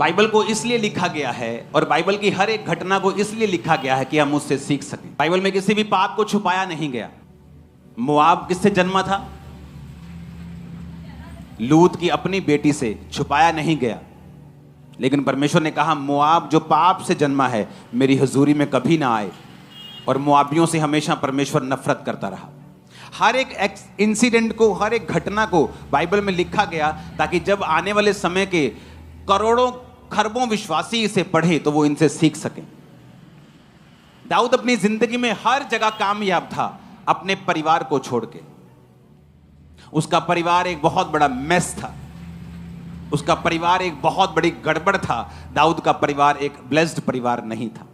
Bible को इसलिए लिखा गया है और बाइबल की हर एक घटना को इसलिए लिखा गया है कि हम उससे सीख सकें। बाइबल में किसी भी पाप को छुपाया नहीं गया। मोआब किससे जन्मा था? लूत की अपनी बेटी से। छुपाया नहीं गया, लेकिन परमेश्वर ने कहा मोआब जो पाप से जन्मा है मेरी हुजूरी में कभी ना आए। और मोआबियों से हमेशा परमेश्वर नफरत करता रहा। हर एक इंसिडेंट को, हर एक घटना को बाइबल में लिखा गया ताकि जब आने वाले समय के करोड़ों खरबों विश्वासी इसे पढ़े तो वो इनसे सीख सकें। दाऊद अपनी जिंदगी में हर जगह कामयाब था, अपने परिवार को छोड़ के। उसका परिवार एक बहुत बड़ा मेस था, उसका परिवार एक बहुत बड़ी गड़बड़ था। दाऊद का परिवार एक ब्लेस्ड परिवार नहीं था।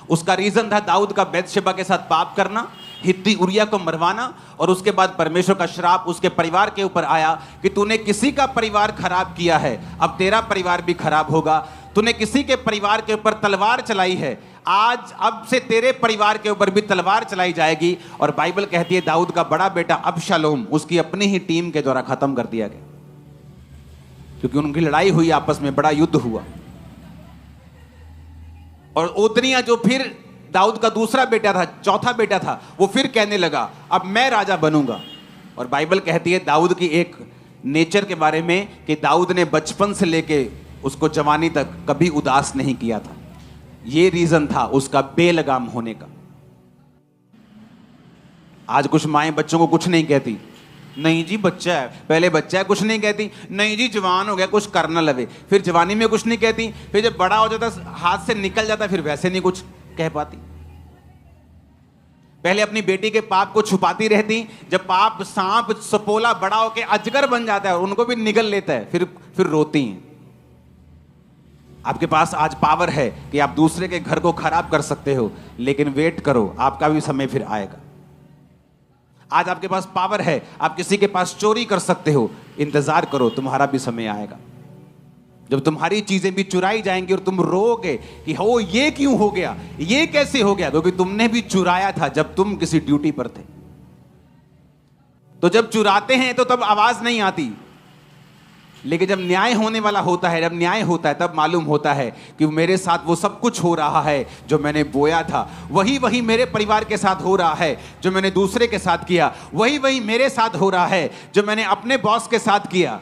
उसका रीजन था दाऊद का बैतशेबा के साथ पाप करना, हित्ती उरिया को मरवाना, और उसके बाद परमेश्वर का श्राप उसके परिवार के ऊपर आया कि तूने किसी का परिवार खराब किया है, अब तेरा परिवार भी खराब होगा। तूने किसी के परिवार के ऊपर तलवार चलाई है, आज अब से तेरे परिवार के ऊपर भी तलवार चलाई जाएगी। और बाइबल कहती है दाऊद का बड़ा बेटा अबशालोम उसकी अपनी ही टीम के द्वारा खत्म कर दिया गया, क्योंकि उनकी लड़ाई हुई, आपस में बड़ा युद्ध हुआ। और ओतनिया जो फिर दाऊद का दूसरा बेटा था, चौथा बेटा था, वो फिर कहने लगा अब मैं राजा बनूंगा। और बाइबल कहती है दाऊद की एक नेचर के बारे में कि दाऊद ने बचपन से लेके उसको जवानी तक कभी उदास नहीं किया था। ये रीजन था उसका बेलगाम होने का। आज कुछ माएं बच्चों को कुछ नहीं कहती, नहीं जी बच्चा है, पहले बच्चा है कुछ नहीं कहती, नहीं जी जवान हो गया कुछ करना लगे, फिर जवानी में कुछ नहीं कहती, फिर जब बड़ा हो जाता हाथ से निकल जाता फिर वैसे नहीं कुछ कह पाती। पहले अपनी बेटी के पाप को छुपाती रहती, जब पाप सांप सपोला बड़ा होके अजगर बन जाता है उनको भी निगल लेता है, फिर रोती हैं। आपके पास आज पावर है कि आप दूसरे के घर को खराब कर सकते हो, लेकिन वेट करो आपका भी समय फिर आएगा। आज आपके पास पावर है, आप किसी के पास चोरी कर सकते हो, इंतजार करो तुम्हारा भी समय आएगा जब तुम्हारी चीजें भी चुराई जाएंगी और तुम रोओगे कि हो ये क्यों हो गया, ये कैसे हो गया, क्योंकि तुमने भी चुराया था जब तुम किसी ड्यूटी पर थे। तो जब चुराते हैं तो तब आवाज नहीं आती, लेकिन जब न्याय होने वाला होता है, जब न्याय होता है तब मालूम होता है कि मेरे साथ वो सब कुछ हो रहा है जो मैंने बोया था, वही मेरे परिवार के साथ हो रहा है जो मैंने दूसरे के साथ किया, वही मेरे साथ हो रहा है जो मैंने अपने बॉस के साथ किया।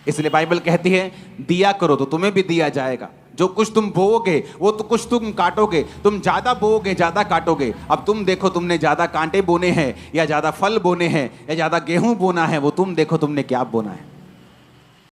इसलिए बाइबल कहती है दिया करो तो तुम्हें भी दिया जाएगा। जो कुछ तुम बोओगे वो तो कुछ तुम काटोगे। तुम ज्यादा बोओगे ज्यादा काटोगे। अब तुम देखो तुमने ज्यादा कांटे बोने हैं या ज्यादा फल बोने हैं या ज्यादा गेहूं बोना है, वो तुम देखो तुमने क्या बोना है।